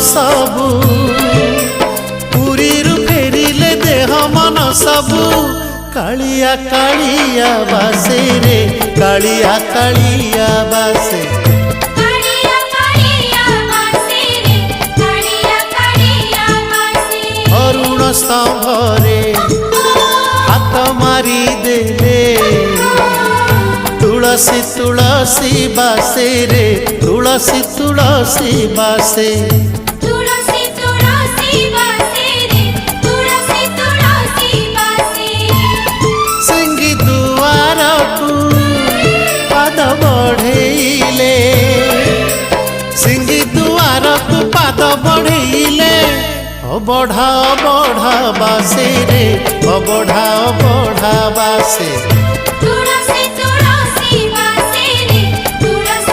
सबू पुरीरु फेरिले देह मन सबू कालिया कालिया बासे रे कालिया कालिया बासे अरुण स्तंभरे हाथ मारी देले तुलसी तुलसी बासे रे तुलसी तुलसी बासे सिंगी दुआर को पाद बढ़ेले सिंगी दुआर को पाद बढ़ेले बढ़ा बढ़ा बासे रे बढ़ा बढ़ा बासे।